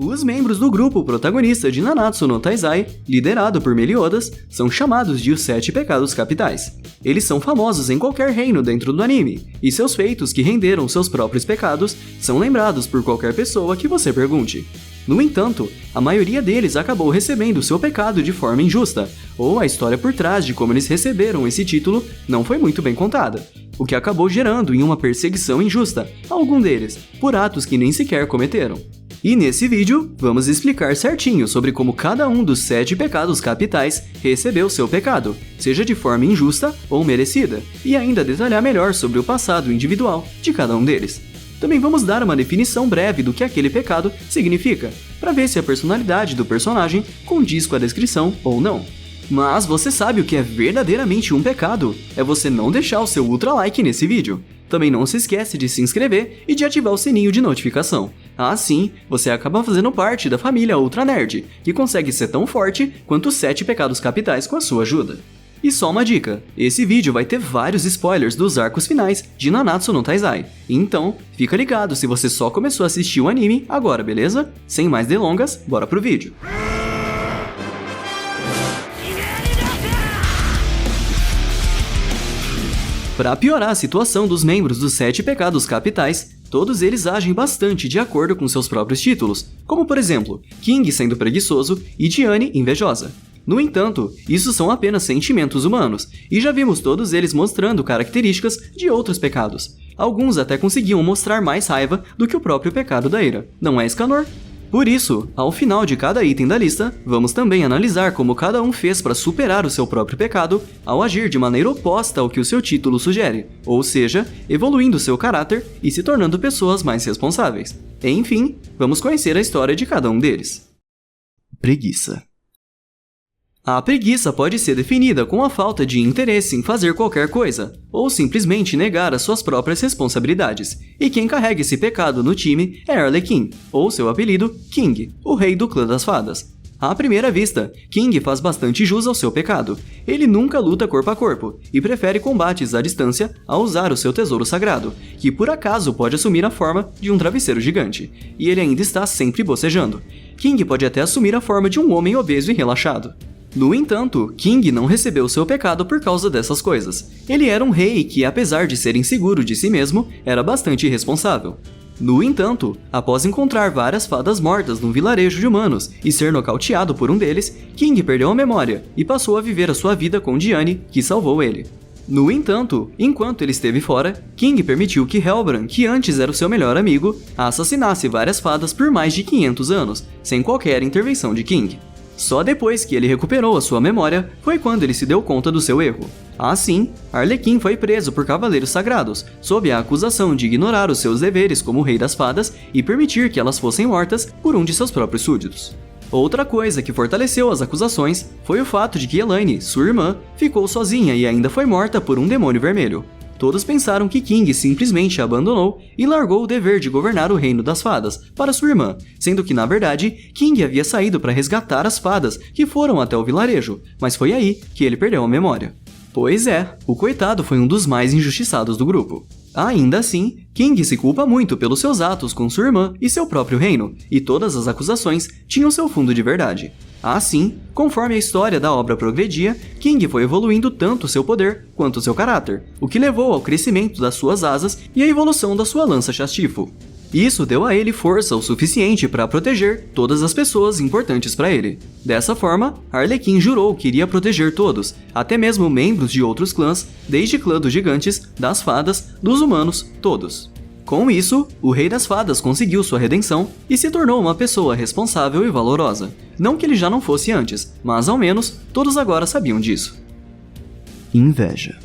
Os membros do grupo protagonista de Nanatsu no Taizai, liderado por Meliodas, são chamados de os 7 pecados capitais. Eles são famosos em qualquer reino dentro do anime, e seus feitos que renderam seus próprios pecados são lembrados por qualquer pessoa que você pergunte. No entanto, a maioria deles acabou recebendo seu pecado de forma injusta, ou a história por trás de como eles receberam esse título não foi muito bem contada, o que acabou gerando em uma perseguição injusta a algum deles, por atos que nem sequer cometeram. E nesse vídeo, vamos explicar certinho sobre como cada um dos 7 pecados capitais recebeu seu pecado, seja de forma injusta ou merecida, e ainda detalhar melhor sobre o passado individual de cada um deles. Também vamos dar uma definição breve do que aquele pecado significa, para ver se a personalidade do personagem condiz com a descrição ou não. Mas você sabe o que é verdadeiramente um pecado? É você não deixar o seu ultra like nesse vídeo. Também não se esquece de se inscrever e de ativar o sininho de notificação. Assim, você acaba fazendo parte da família Ultra Nerd, que consegue ser tão forte quanto os 7 pecados capitais com a sua ajuda. E só uma dica, esse vídeo vai ter vários spoilers dos arcos finais de Nanatsu no Taizai. Então, fica ligado se você só começou a assistir o anime agora, beleza? Sem mais delongas, bora pro vídeo. Para piorar a situação dos membros dos 7 pecados capitais, todos eles agem bastante de acordo com seus próprios títulos, como por exemplo, King sendo preguiçoso e Diane invejosa. No entanto, isso são apenas sentimentos humanos, e já vimos todos eles mostrando características de outros pecados. Alguns até conseguiam mostrar mais raiva do que o próprio pecado da ira, não é, Escanor? Por isso, ao final de cada item da lista, vamos também analisar como cada um fez para superar o seu próprio pecado ao agir de maneira oposta ao que o seu título sugere, ou seja, evoluindo seu caráter e se tornando pessoas mais responsáveis. Enfim, vamos conhecer a história de cada um deles. Preguiça. A preguiça pode ser definida com a falta de interesse em fazer qualquer coisa, ou simplesmente negar as suas próprias responsabilidades. E quem carrega esse pecado no time é Arlequim, ou seu apelido, King, o rei do clã das fadas. À primeira vista, King faz bastante jus ao seu pecado. Ele nunca luta corpo a corpo, e prefere combates à distância a usar o seu tesouro sagrado, que por acaso pode assumir a forma de um travesseiro gigante, e ele ainda está sempre bocejando. King pode até assumir a forma de um homem obeso e relaxado. No entanto, King não recebeu seu pecado por causa dessas coisas. Ele era um rei que, apesar de ser inseguro de si mesmo, era bastante irresponsável. No entanto, após encontrar várias fadas mortas num vilarejo de humanos e ser nocauteado por um deles, King perdeu a memória e passou a viver a sua vida com Diane, que salvou ele. No entanto, enquanto ele esteve fora, King permitiu que Helbran, que antes era o seu melhor amigo, assassinasse várias fadas por mais de 500 anos, sem qualquer intervenção de King. Só depois que ele recuperou a sua memória, foi quando ele se deu conta do seu erro. Assim, Arlequim foi preso por Cavaleiros Sagrados, sob a acusação de ignorar os seus deveres como Rei das Fadas e permitir que elas fossem mortas por um de seus próprios súditos. Outra coisa que fortaleceu as acusações foi o fato de que Elaine, sua irmã, ficou sozinha e ainda foi morta por um demônio vermelho. Todos pensaram que King simplesmente a abandonou e largou o dever de governar o reino das fadas para sua irmã, sendo que na verdade King havia saído para resgatar as fadas que foram até o vilarejo, mas foi aí que ele perdeu a memória. Pois é, o coitado foi um dos mais injustiçados do grupo. Ainda assim, King se culpa muito pelos seus atos com sua irmã e seu próprio reino, e todas as acusações tinham seu fundo de verdade. Assim, conforme a história da obra progredia, King foi evoluindo tanto seu poder quanto seu caráter, o que levou ao crescimento das suas asas e à evolução da sua lança Chastifo. Isso deu a ele força o suficiente para proteger todas as pessoas importantes para ele. Dessa forma, Arlequim jurou que iria proteger todos, até mesmo membros de outros clãs, desde clã dos gigantes, das fadas, dos humanos, todos. Com isso, o Rei das Fadas conseguiu sua redenção e se tornou uma pessoa responsável e valorosa. Não que ele já não fosse antes, mas ao menos todos agora sabiam disso. Inveja.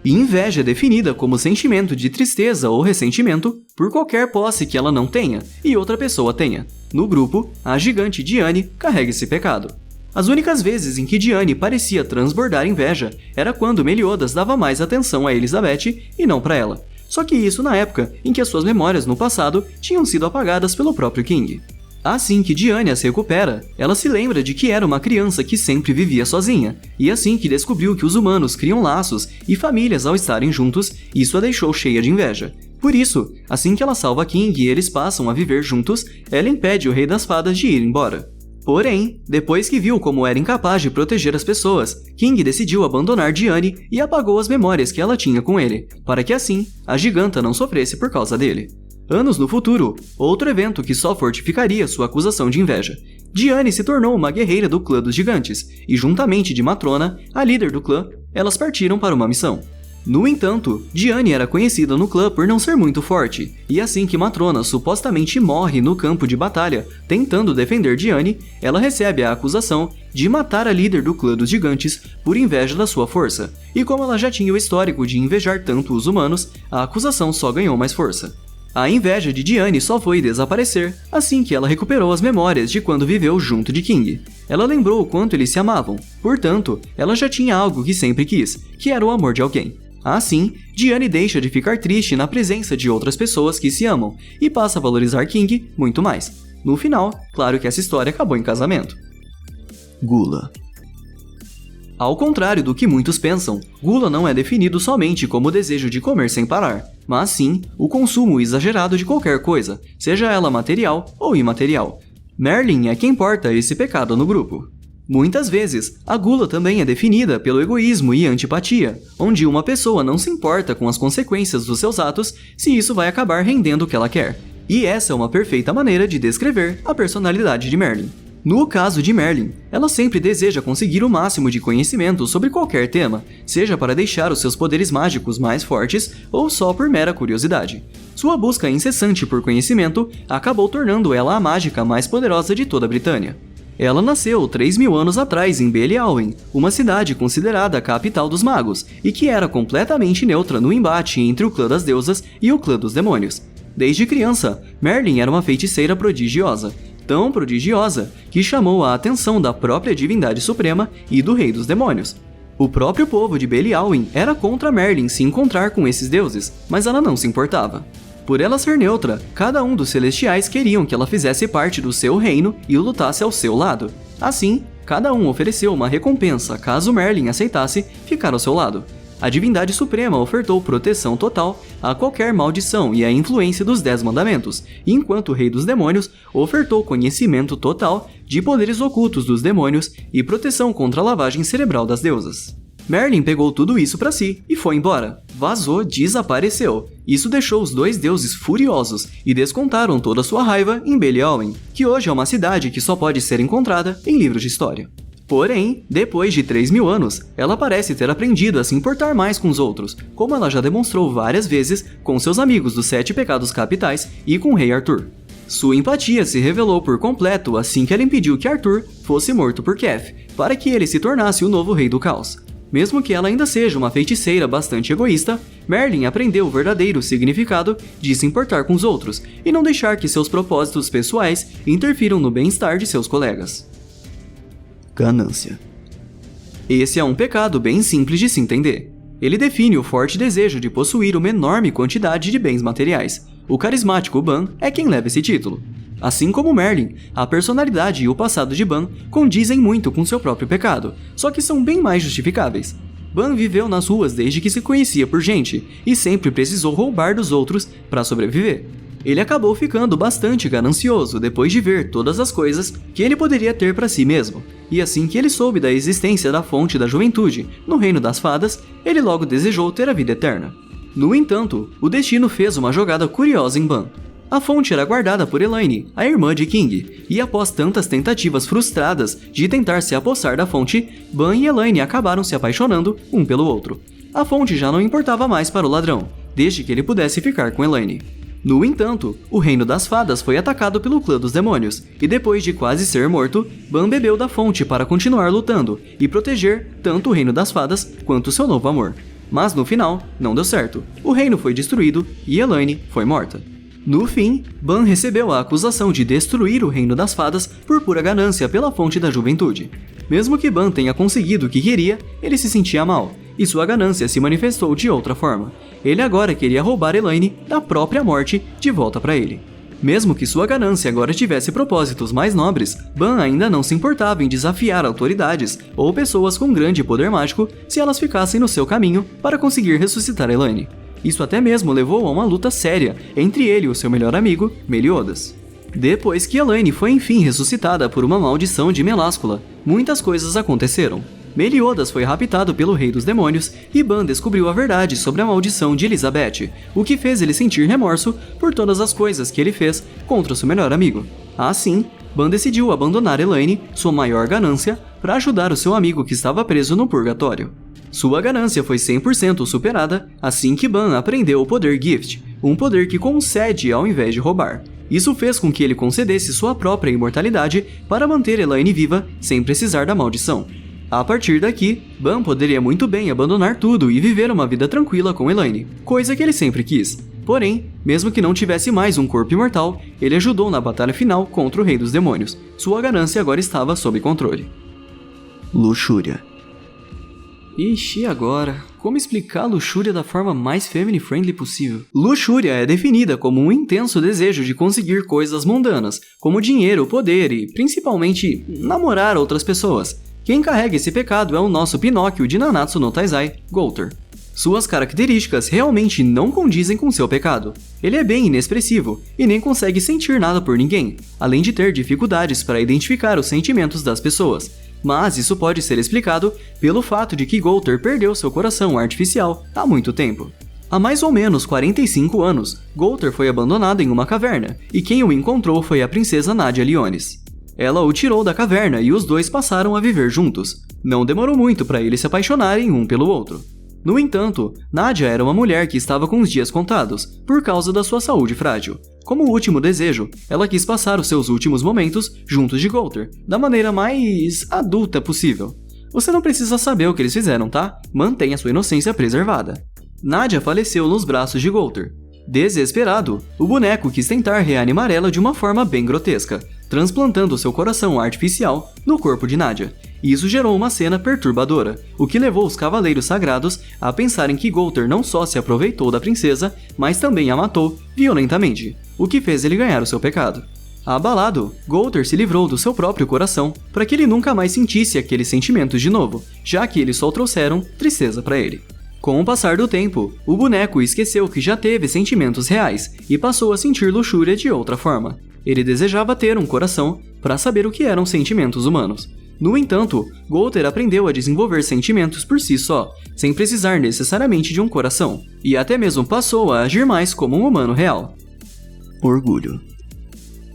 Inveja é definida como sentimento de tristeza ou ressentimento por qualquer posse que ela não tenha e outra pessoa tenha. No grupo, a gigante Diane carrega esse pecado. As únicas vezes em que Diane parecia transbordar inveja era quando Meliodas dava mais atenção a Elizabeth e não para ela. Só que isso na época em que as suas memórias no passado tinham sido apagadas pelo próprio King. Assim que Diane as recupera, ela se lembra de que era uma criança que sempre vivia sozinha, e assim que descobriu que os humanos criam laços e famílias ao estarem juntos, isso a deixou cheia de inveja. Por isso, assim que ela salva King e eles passam a viver juntos, ela impede o Rei das Fadas de ir embora. Porém, depois que viu como era incapaz de proteger as pessoas, King decidiu abandonar Diane e apagou as memórias que ela tinha com ele, para que assim, a giganta não sofresse por causa dele. Anos no futuro, outro evento que só fortificaria sua acusação de inveja. Diane se tornou uma guerreira do clã dos gigantes, e juntamente de Matrona, a líder do clã, elas partiram para uma missão. No entanto, Diane era conhecida no clã por não ser muito forte, e assim que Matrona supostamente morre no campo de batalha, tentando defender Diane, ela recebe a acusação de matar a líder do clã dos gigantes por inveja da sua força, e como ela já tinha o histórico de invejar tanto os humanos, a acusação só ganhou mais força. A inveja de Diane só foi desaparecer assim que ela recuperou as memórias de quando viveu junto de King. Ela lembrou o quanto eles se amavam, portanto, ela já tinha algo que sempre quis, que era o amor de alguém. Assim, Diane deixa de ficar triste na presença de outras pessoas que se amam e passa a valorizar King muito mais. No final, claro que essa história acabou em casamento. Gula. Ao contrário do que muitos pensam, gula não é definido somente como o desejo de comer sem parar, mas sim o consumo exagerado de qualquer coisa, seja ela material ou imaterial. Merlin é quem porta esse pecado no grupo. Muitas vezes, a gula também é definida pelo egoísmo e antipatia, onde uma pessoa não se importa com as consequências dos seus atos se isso vai acabar rendendo o que ela quer. E essa é uma perfeita maneira de descrever a personalidade de Merlin. No caso de Merlin, ela sempre deseja conseguir o máximo de conhecimento sobre qualquer tema, seja para deixar os seus poderes mágicos mais fortes ou só por mera curiosidade. Sua busca incessante por conhecimento acabou tornando ela a mágica mais poderosa de toda a Britânia. Ela nasceu 3.000 anos atrás em Belialwyn, uma cidade considerada a capital dos magos, e que era completamente neutra no embate entre o clã das deusas e o clã dos demônios. Desde criança, Merlin era uma feiticeira prodigiosa, tão prodigiosa que chamou a atenção da própria divindade suprema e do rei dos demônios. O próprio povo de Belialwyn era contra Merlin se encontrar com esses deuses, mas ela não se importava. Por ela ser neutra, cada um dos celestiais queriam que ela fizesse parte do seu reino e lutasse ao seu lado. Assim, cada um ofereceu uma recompensa caso Merlin aceitasse ficar ao seu lado. A divindade suprema ofertou proteção total a qualquer maldição e a influência dos 10 mandamentos, enquanto o rei dos demônios ofertou conhecimento total de poderes ocultos dos demônios e proteção contra a lavagem cerebral das deusas. Merlin pegou tudo isso pra si e foi embora. Vazou, desapareceu. Isso deixou os dois deuses furiosos e descontaram toda sua raiva em Belialwyn, que hoje é uma cidade que só pode ser encontrada em livros de história. Porém, depois de 3.000 anos, ela parece ter aprendido a se importar mais com os outros, como ela já demonstrou várias vezes com seus amigos dos 7 pecados capitais e com o rei Arthur. Sua empatia se revelou por completo assim que ela impediu que Arthur fosse morto por Kef, para que ele se tornasse o novo rei do caos. Mesmo que ela ainda seja uma feiticeira bastante egoísta, Merlin aprendeu o verdadeiro significado de se importar com os outros e não deixar que seus propósitos pessoais interfiram no bem-estar de seus colegas. Ganância. Esse é um pecado bem simples de se entender. Ele define o forte desejo de possuir uma enorme quantidade de bens materiais. O carismático Ban é quem leva esse título. Assim como Merlin, a personalidade e o passado de Ban condizem muito com seu próprio pecado, só que são bem mais justificáveis. Ban viveu nas ruas desde que se conhecia por gente, e sempre precisou roubar dos outros para sobreviver. Ele acabou ficando bastante ganancioso depois de ver todas as coisas que ele poderia ter para si mesmo, e assim que ele soube da existência da fonte da juventude no reino das fadas, ele logo desejou ter a vida eterna. No entanto, o destino fez uma jogada curiosa em Ban. A fonte era guardada por Elaine, a irmã de King, e após tantas tentativas frustradas de tentar se apossar da fonte, Ban e Elaine acabaram se apaixonando um pelo outro. A fonte já não importava mais para o ladrão, desde que ele pudesse ficar com Elaine. No entanto, o reino das fadas foi atacado pelo clã dos demônios, e depois de quase ser morto, Ban bebeu da fonte para continuar lutando e proteger tanto o reino das fadas quanto seu novo amor. Mas no final, não deu certo. O reino foi destruído e Elaine foi morta. No fim, Ban recebeu a acusação de destruir o reino das fadas por pura ganância pela fonte da juventude. Mesmo que Ban tenha conseguido o que queria, ele se sentia mal, e sua ganância se manifestou de outra forma. Ele agora queria roubar Elaine da própria morte de volta para ele. Mesmo que sua ganância agora tivesse propósitos mais nobres, Ban ainda não se importava em desafiar autoridades ou pessoas com grande poder mágico se elas ficassem no seu caminho para conseguir ressuscitar Elaine. Isso até mesmo levou a uma luta séria entre ele e o seu melhor amigo, Meliodas. Depois que Elaine foi enfim ressuscitada por uma maldição de Meláscula, muitas coisas aconteceram. Meliodas foi raptado pelo Rei dos Demônios e Ban descobriu a verdade sobre a maldição de Elizabeth, o que fez ele sentir remorso por todas as coisas que ele fez contra o seu melhor amigo. Assim, Ban decidiu abandonar Elaine, sua maior ganância, para ajudar o seu amigo que estava preso no purgatório. Sua ganância foi 100% superada assim que Ban aprendeu o poder Gift, um poder que concede ao invés de roubar. Isso fez com que ele concedesse sua própria imortalidade para manter Elaine viva sem precisar da maldição. A partir daqui, Ban poderia muito bem abandonar tudo e viver uma vida tranquila com Elaine, coisa que ele sempre quis. Porém, mesmo que não tivesse mais um corpo imortal, ele ajudou na batalha final contra o Rei dos Demônios. Sua ganância agora estava sob controle. Luxúria. Ixi, e agora? Como explicar a luxúria da forma mais family-friendly possível? Luxúria é definida como um intenso desejo de conseguir coisas mundanas, como dinheiro, poder e, principalmente, namorar outras pessoas. Quem carrega esse pecado é o nosso Pinóquio de Nanatsu no Taizai, Gowther. Suas características realmente não condizem com seu pecado. Ele é bem inexpressivo e nem consegue sentir nada por ninguém, além de ter dificuldades para identificar os sentimentos das pessoas. Mas isso pode ser explicado pelo fato de que Gowther perdeu seu coração artificial há muito tempo. Há mais ou menos 45 anos, Gowther foi abandonado em uma caverna, e quem o encontrou foi a princesa Nadia Lyones. Ela o tirou da caverna e os dois passaram a viver juntos. Não demorou muito para eles se apaixonarem um pelo outro. No entanto, Nadia era uma mulher que estava com os dias contados, por causa da sua saúde frágil. Como último desejo, ela quis passar os seus últimos momentos juntos de Gowther, da maneira mais adulta possível. Você não precisa saber o que eles fizeram, tá? Mantenha sua inocência preservada. Nadia faleceu nos braços de Gowther. Desesperado, o boneco quis tentar reanimar ela de uma forma bem grotesca, transplantando seu coração artificial no corpo de Nadia. Isso gerou uma cena perturbadora, o que levou os Cavaleiros Sagrados a pensarem que Gowther não só se aproveitou da princesa, mas também a matou violentamente, o que fez ele ganhar o seu pecado. Abalado, Gowther se livrou do seu próprio coração para que ele nunca mais sentisse aqueles sentimentos de novo, já que eles só trouxeram tristeza para ele. Com o passar do tempo, o boneco esqueceu que já teve sentimentos reais e passou a sentir luxúria de outra forma. Ele desejava ter um coração para saber o que eram sentimentos humanos. No entanto, Gowther aprendeu a desenvolver sentimentos por si só, sem precisar necessariamente de um coração, e até mesmo passou a agir mais como um humano real. Orgulho.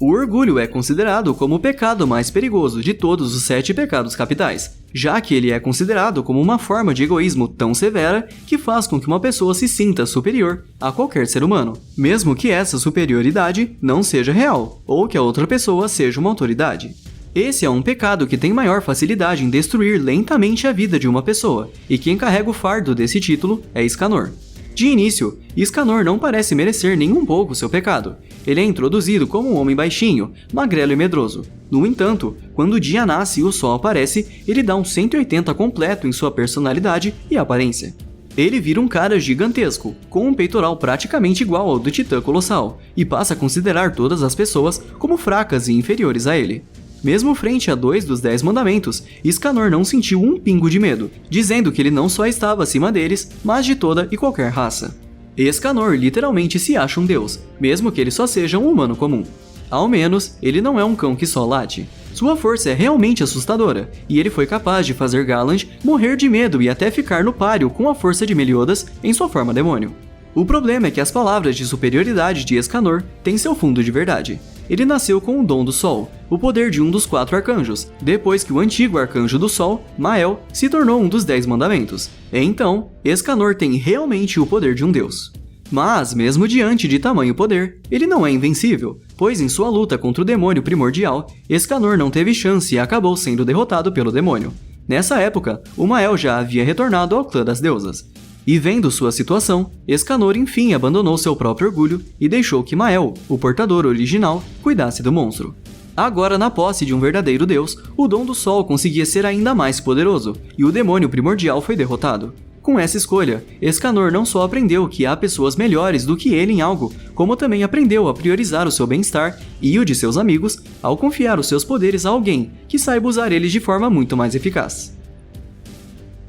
O orgulho é considerado como o pecado mais perigoso de todos os 7 pecados capitais, já que ele é considerado como uma forma de egoísmo tão severa que faz com que uma pessoa se sinta superior a qualquer ser humano, mesmo que essa superioridade não seja real, ou que a outra pessoa seja uma autoridade. Esse é um pecado que tem maior facilidade em destruir lentamente a vida de uma pessoa, e quem carrega o fardo desse título é Escanor. De início, Escanor não parece merecer nem um pouco seu pecado. Ele é introduzido como um homem baixinho, magrelo e medroso. No entanto, quando o dia nasce e o sol aparece, ele dá um 180 completo em sua personalidade e aparência. Ele vira um cara gigantesco, com um peitoral praticamente igual ao do Titã Colossal, e passa a considerar todas as pessoas como fracas e inferiores a ele. Mesmo frente a 2 dos 10 mandamentos, Escanor não sentiu um pingo de medo, dizendo que ele não só estava acima deles, mas de toda e qualquer raça. Escanor literalmente se acha um deus, mesmo que ele só seja um humano comum. Ao menos, ele não é um cão que só late. Sua força é realmente assustadora, e ele foi capaz de fazer Galland morrer de medo e até ficar no páreo com a força de Meliodas em sua forma demônio. O problema é que as palavras de superioridade de Escanor têm seu fundo de verdade. Ele nasceu com o dom do Sol, o poder de um dos 4 arcanjos, depois que o antigo arcanjo do Sol, Mael, se tornou um dos 10 mandamentos. Então, Escanor tem realmente o poder de um deus. Mas, mesmo diante de tamanho poder, ele não é invencível, pois em sua luta contra o demônio primordial, Escanor não teve chance e acabou sendo derrotado pelo demônio. Nessa época, o Mael já havia retornado ao clã das deusas. E vendo sua situação, Escanor enfim abandonou seu próprio orgulho e deixou que Mael, o portador original, cuidasse do monstro. Agora, na posse de um verdadeiro deus, o dom do sol conseguia ser ainda mais poderoso, e o demônio primordial foi derrotado. Com essa escolha, Escanor não só aprendeu que há pessoas melhores do que ele em algo, como também aprendeu a priorizar o seu bem-estar e o de seus amigos ao confiar os seus poderes a alguém que saiba usar eles de forma muito mais eficaz.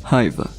Raiva.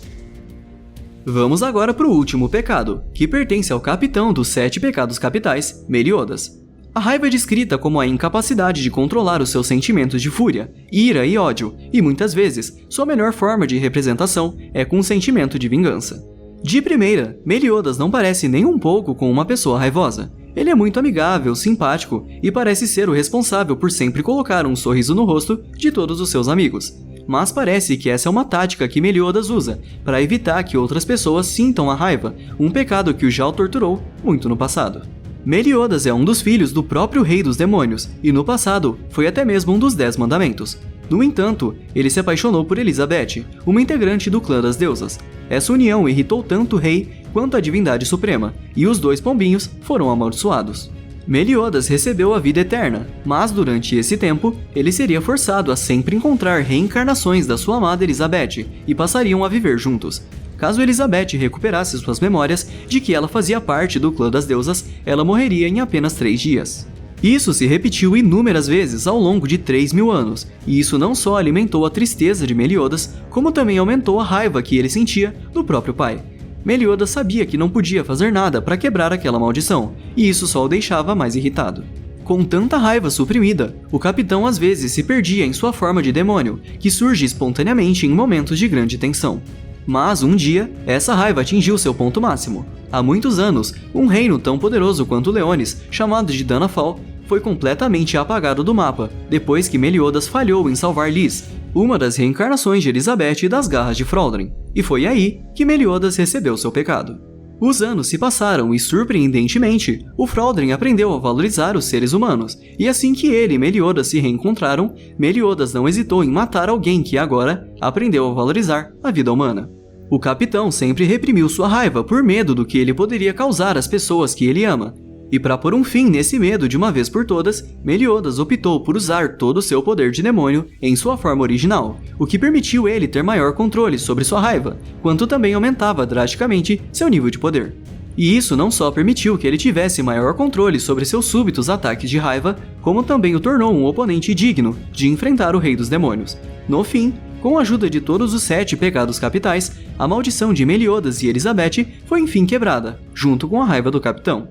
Vamos agora para o último pecado, que pertence ao capitão dos 7 pecados capitais, Meliodas. A raiva é descrita como a incapacidade de controlar os seus sentimentos de fúria, ira e ódio, e muitas vezes, sua melhor forma de representação é com um sentimento de vingança. De primeira, Meliodas não parece nem um pouco com uma pessoa raivosa. Ele é muito amigável, simpático e parece ser o responsável por sempre colocar um sorriso no rosto de todos os seus amigos. Mas parece que essa é uma tática que Meliodas usa para evitar que outras pessoas sintam a raiva, um pecado que o já o torturou muito no passado. Meliodas é um dos filhos do próprio rei dos demônios, e no passado foi até mesmo um dos 10 mandamentos. No entanto, ele se apaixonou por Elizabeth, uma integrante do clã das deusas. Essa união irritou tanto o rei quanto a divindade suprema, e os 2 pombinhos foram amaldiçoados. Meliodas recebeu a vida eterna, mas durante esse tempo, ele seria forçado a sempre encontrar reencarnações da sua amada Elizabeth, e passariam a viver juntos. Caso Elizabeth recuperasse suas memórias de que ela fazia parte do clã das deusas, ela morreria em apenas 3 dias. Isso se repetiu inúmeras vezes ao longo de 3.000 anos, e isso não só alimentou a tristeza de Meliodas, como também aumentou a raiva que ele sentia do próprio pai. Meliodas sabia que não podia fazer nada para quebrar aquela maldição, e isso só o deixava mais irritado. Com tanta raiva suprimida, o capitão às vezes se perdia em sua forma de demônio, que surge espontaneamente em momentos de grande tensão. Mas um dia, essa raiva atingiu seu ponto máximo. Há muitos anos, um reino tão poderoso quanto Leonis, chamado de Dannafall, foi completamente apagado do mapa, depois que Meliodas falhou em salvar Lys, uma das reencarnações de Elizabeth das garras de Frodrin. E foi aí que Meliodas recebeu seu pecado. Os anos se passaram e, surpreendentemente, o Frodrin aprendeu a valorizar os seres humanos, e assim que ele e Meliodas se reencontraram, Meliodas não hesitou em matar alguém que agora aprendeu a valorizar a vida humana. O capitão sempre reprimiu sua raiva por medo do que ele poderia causar às pessoas que ele ama. E para pôr um fim nesse medo de uma vez por todas, Meliodas optou por usar todo o seu poder de demônio em sua forma original, o que permitiu ele ter maior controle sobre sua raiva, quanto também aumentava drasticamente seu nível de poder. E isso não só permitiu que ele tivesse maior controle sobre seus súbitos ataques de raiva, como também o tornou um oponente digno de enfrentar o Rei dos Demônios. No fim, com a ajuda de todos os 7 pecados capitais, a maldição de Meliodas e Elizabeth foi enfim quebrada, junto com a raiva do capitão.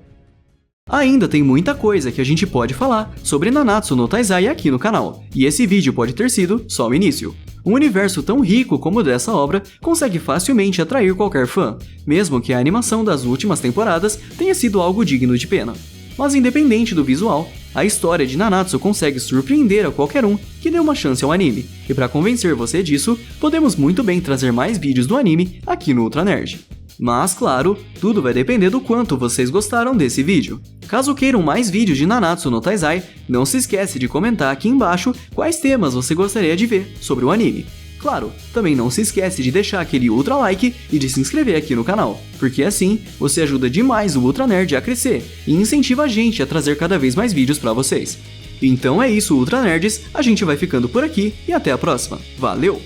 Ainda tem muita coisa que a gente pode falar sobre Nanatsu no Taizai aqui no canal, e esse vídeo pode ter sido só o início. Um universo tão rico como o dessa obra consegue facilmente atrair qualquer fã, mesmo que a animação das últimas temporadas tenha sido algo digno de pena. Mas independente do visual, a história de Nanatsu consegue surpreender a qualquer um que dê uma chance ao anime, e para convencer você disso, podemos muito bem trazer mais vídeos do anime aqui no Ultra Nerd. Mas, claro, tudo vai depender do quanto vocês gostaram desse vídeo. Caso queiram mais vídeos de Nanatsu no Taizai, não se esquece de comentar aqui embaixo quais temas você gostaria de ver sobre o anime. Claro, também não se esquece de deixar aquele ultra like e de se inscrever aqui no canal, porque assim você ajuda demais o Ultra Nerd a crescer e incentiva a gente a trazer cada vez mais vídeos pra vocês. Então é isso, Ultra Nerds, a gente vai ficando por aqui e até a próxima. Valeu!